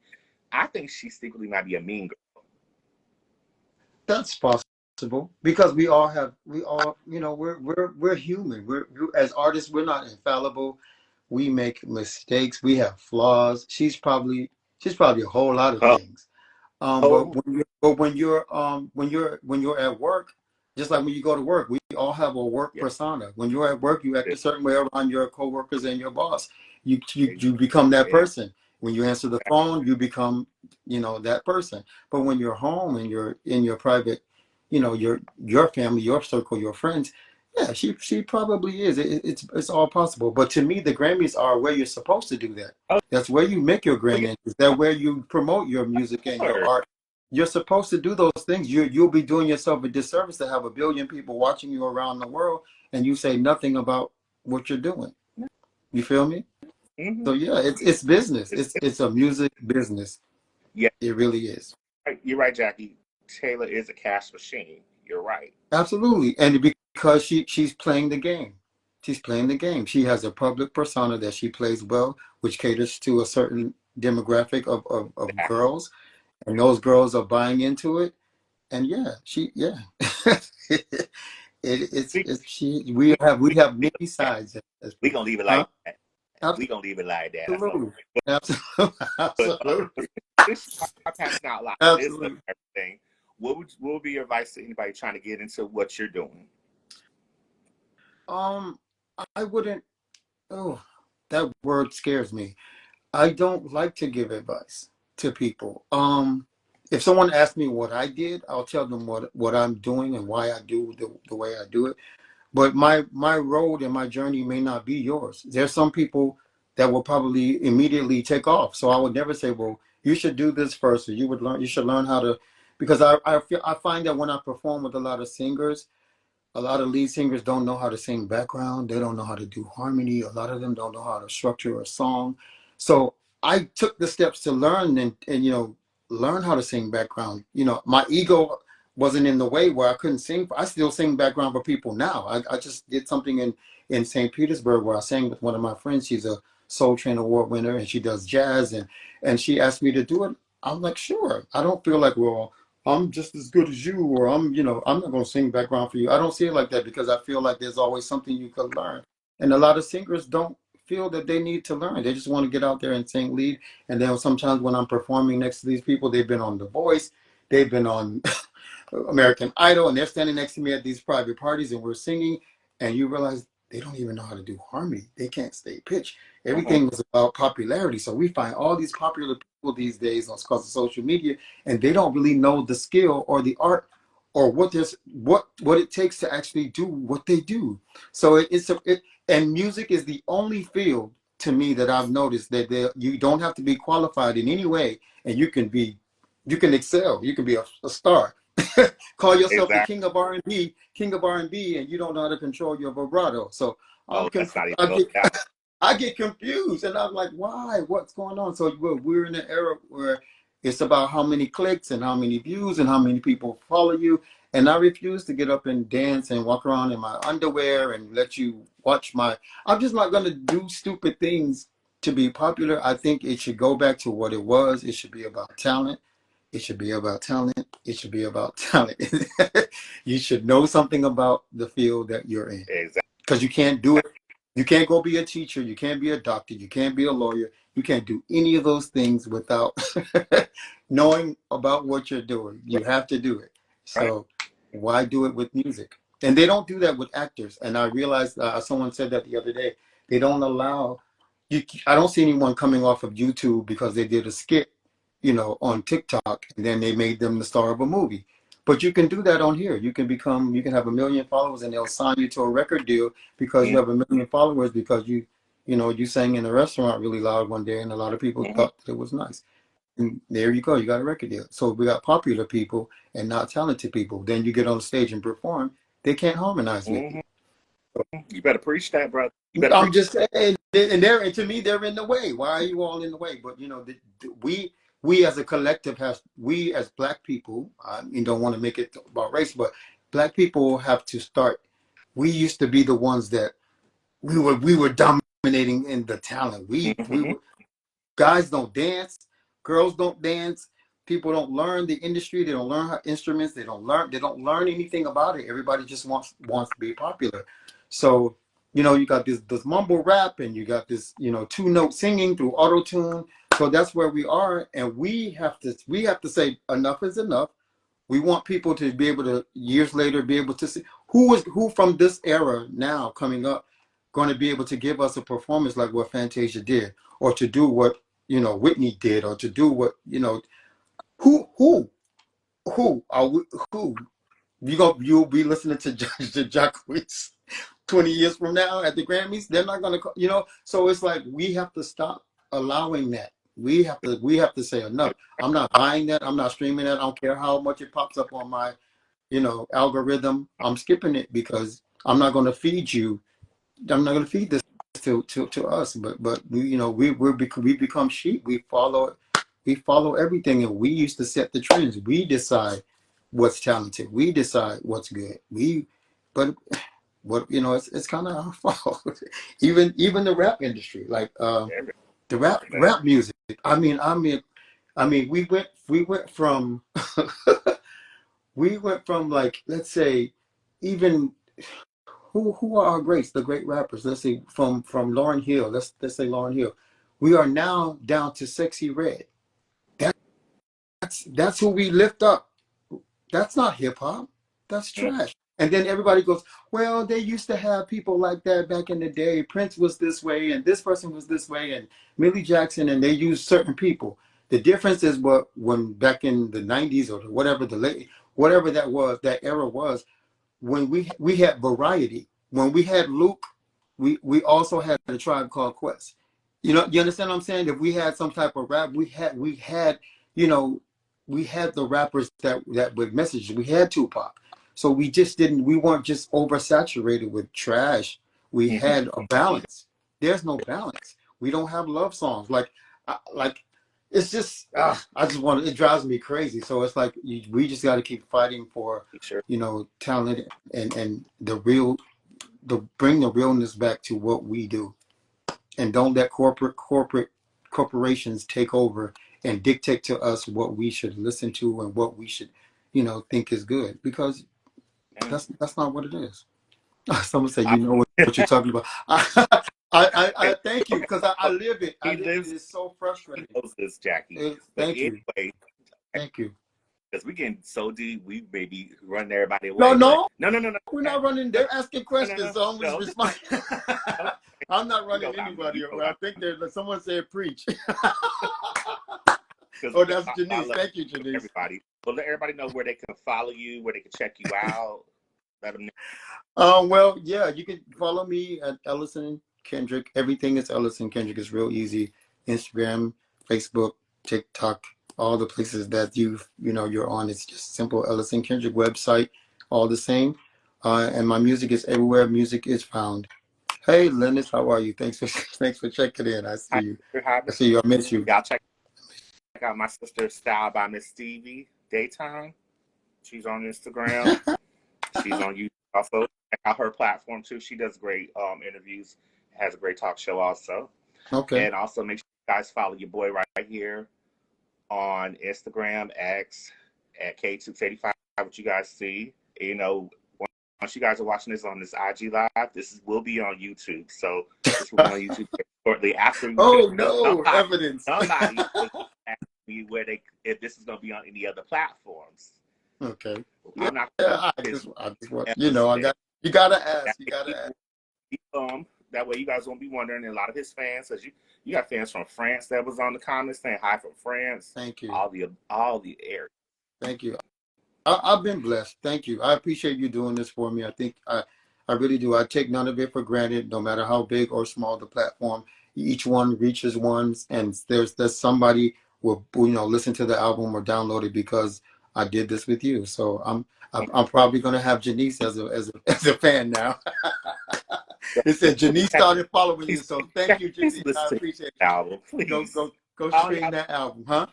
I think she secretly might be a mean girl. That's possible because we all we're human. As artists we're not infallible. We make mistakes. We have flaws. She's probably a whole lot of Huh? things. Oh, When you're at work, just like when you go to work, we all have a work yeah, persona. When you're at work, you act yeah, a certain way around your coworkers and your boss. You exactly. become that Yeah, person. When you answer the phone, you become that person. But when you're home and you're in your private, your family, your circle, your friends, yeah, she probably is. It's all possible. But to me, the Grammys are where you're supposed to do that. oh, That's where you make your oh grand yeah, entries. That's where you promote your music and your sure. art. You're supposed to do those things. You'll be doing yourself a disservice to have a billion people watching you around the world and you say nothing about what you're doing. You feel me? So Mm-hmm. yeah, it's business. It's a music business. Yeah, It really is. you're right, Jackie. Taylor is a cash machine. You're right. Absolutely. And because she's playing the game. She's playing the game. She has a public persona that she plays well, which caters to a certain demographic of Exactly. girls, and those girls are buying into it. And yeah. We, it's she we have we, many sides as we people. gonna leave it Huh? like that. We gonna leave it like that. That's all Absolutely. right. Absolutely. But Absolutely. this are passing out loud wisdom Absolutely. and everything. What would be your advice to anybody trying to get into what you're doing? Um, I wouldn't. Oh, that word scares me. I don't like to give advice to people. If someone asks me what I did, I'll tell them what I'm doing and why I do the way I do it. But my road and my journey may not be yours. There's some people that will probably immediately take off. So I would never say, well, you should do this first, or you should learn how to, because I find that when I perform with a lot of singers, a lot of lead singers don't know how to sing background. They don't know how to do harmony. A lot of them don't know how to structure a song. So I took the steps to learn and learn how to sing background. My ego wasn't in the way where I couldn't sing. I still sing background for people now. I just did something in St. Petersburg where I sang with one of my friends. She's a Soul Train Award winner and she does jazz and she asked me to do it. I'm like, sure. I don't feel like, well, I'm just as good as you, or I'm not going to sing background for you. I don't see it like that because I feel like there's always something you could learn. And a lot of singers don't feel that they need to learn. They just want to get out there and sing lead. And then sometimes when I'm performing next to these people, they've been on The Voice, they've been on American Idol, and they're standing next to me at these private parties and we're singing, and you realize they don't even know how to do harmony. They can't stay pitch. Uh-huh. Everything is about popularity. So we find all these popular people these days on because of social media, and they don't really know the skill or the art or what it takes to actually do what they do. So and music is the only field to me that I've noticed that you don't have to be qualified in any way, and you can excel. You can be a star. Call yourself the Exactly. king of R&B, and you don't know how to control your vibrato. So Oh, let's not even I go get down. I get confused, and I'm like, why? What's going on? So we're in an era where it's about how many clicks and how many views and how many people follow you. And I refuse to get up and dance and walk around in my underwear and let you watch my. I'm just not gonna do stupid things to be popular, I think it should go back to what it was. It should be about talent. It should be about talent. It should be about talent. You should know something about the field that you're in, Exactly. because you can't do it. You can't go be a teacher. You can't be a doctor. You can't be a lawyer. You can't do any of those things without knowing about what you're doing. You have to do it. Right. So why do it with music? And they don't do that with actors. And I realized someone said that the other day. They don't allow you. I don't see anyone coming off of YouTube because they did a skit, on TikTok, and then they made them the star of a movie. But you can do that on here. You can have 1 million followers, and they'll sign you to a record deal because you have 1 million followers, because you sang in a restaurant really loud one day, and a lot of people Mm-hmm. thought that it was nice. And there you go. You got a record deal. So we got popular people and not talented people. Then you get on stage and perform. They can't harmonize with you. Mm-hmm. You better preach that, brother. You better I'm preach. just saying, and to me, they're in the way. Why are you all in the way? But we as a collective we as Black people, don't want to make it about race, but Black people have to start. We used to be the ones that we were dominating in the talent. We Mm-hmm. were, guys don't dance, girls don't dance. People don't learn the industry. They don't learn how instruments. They don't learn anything about it. Everybody just wants to be popular. So, you got this mumble rap, and you got this, 2-note singing through auto tune. So that's where we are, and we have to say enough is enough. We want people to be able to, years later, be able to see who from this era now coming up going to be able to give us a performance like what Fantasia did, or to do what Whitney did, or to do what who are we, who you'll be listening to Jacquees 20 years from now at the Grammys. They're not going to, so it's like we have to stop allowing that. We have to say enough. I'm not buying that. I'm not streaming that. I don't care how much it pops up on my algorithm. I'm skipping it because I'm not going to feed you. I'm not going to feed this to us. But we become sheep. We follow everything, and we used to set the trends. We decide what's talented. We decide what's good. But what it's kind of our fault. Even the rap industry, like the rap music. I mean, we went from like, let's say, even who are our greats, the great rappers. Let's say from Lauryn Hill. Let's say Lauryn Hill. We are now down to Sexy Red. That's who we lift up. That's not hip hop. That's trash. And then everybody goes, well, they used to have people like that back in the day. Prince was this way, and this person was this way, and Millie Jackson, and they used certain people. The difference is when back in the 90s, or whatever that era was, when we had variety. When we had Luke, we also had a Tribe Called Quest. You understand what I'm saying? If we had some type of rap, we had you know we had the rappers that with messages. We had Tupac. So we weren't just oversaturated with trash. We Mm-hmm. had a balance. There's no balance. We don't have love songs like it's just it drives me crazy. So it's like we just got to keep fighting for Sure. talent, and bring the realness back to what we do, and don't let corporations take over and dictate to us what we should listen to and what we should think is good, because that's not what it is. Someone say I, what you're talking about. I thank you, because I live it. I he live it. lives. It's so He frustrating. knows this, Jackie. But Thank you. anyway, Thank you. because we getting so deep, we maybe run everybody No, away. But no, no, no, no, no, we're not running. They're asking no, no, questions, no, so I'm just no. responding. No. I'm not You know running what I mean? You anybody know over. what I I think there's someone said preach. Because Oh, that's I Janice. love Thank you, Janice. everybody. But let everybody know where they can follow you, where they can check you out. Let them know. Well, yeah, you can follow me at Ellison Kendrick. Everything is Ellison Kendrick. It's real easy. Instagram, Facebook, TikTok, all the places that you're on. It's just simple Ellison Kendrick website, all the same. And my music is everywhere music is found. Hey, Lennis, how are you? Thanks for thanks for checking in. I see Hi, you. hi, I see you. I miss you. y'all check out my sister Style by Miss Stevie Daytime. She's on Instagram. She's on YouTube also. Check out her platform too. She does great interviews. Has a great talk show also. Okay. And also make sure you guys follow your boy right here on Instagram, X, at KTookes85, what you guys see. You know, once you guys are watching this on this IG live, will be on YouTube. So this will be on YouTube shortly after you Oh finish. no, evidence. Somebody was asking me if this is going to be on any other platforms. Okay. Yeah, I'm not I going just want, to you know, you gotta ask. You gotta ask. that way you guys won't be wondering. And a lot of his fans, because you got fans from France that was on the comments saying hi from France. Thank you. All the areas. Thank you. I've been blessed. Thank you. I appreciate you doing this for me. I think I really do. I take none of it for granted, no matter how big or small the platform. Each one reaches ones, and there's somebody will listen to the album or download it because I did this with you. So I'm probably gonna have Janice as a fan now. It said Janice started following you, so thank you, Please Janice. I listen to appreciate the you. album, please. Go All stream y'all that album, huh?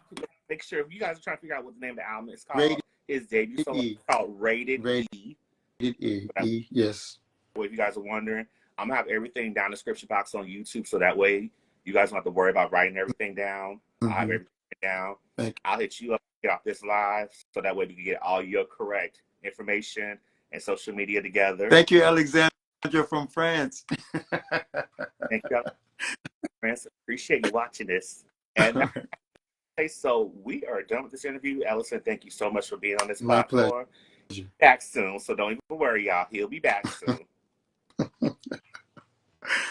make sure if you guys are trying to figure out what the name of the album is Rated called, his debut solo is E. called Rated Rated E. E. Yes. If you guys are wondering, I'm gonna have everything down in the description box on YouTube, so that way you guys don't have to worry about writing everything down. I'll have everything down. I'll hit you up, get off this live, so that way we can get all your correct information and social media together. Thank you, Alexandra from France. Thank you, friends. Appreciate you watching this. And so we are done with this interview. Ellison, thank you so much for being on this My platform. pleasure. Back soon, so don't even worry, y'all. He'll be back soon.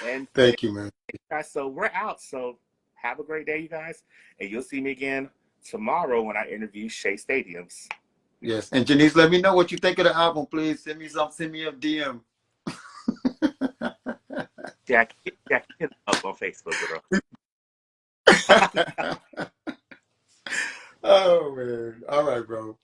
And thank you, man. Guys, so we're out. So have a great day, you guys, and you'll see me again tomorrow when I interview Shea Stadiums. Yes, and Janice, let me know what you think of the album, please. Send me a DM. Jackie, hit up on Facebook, girl. Oh man! All right, bro.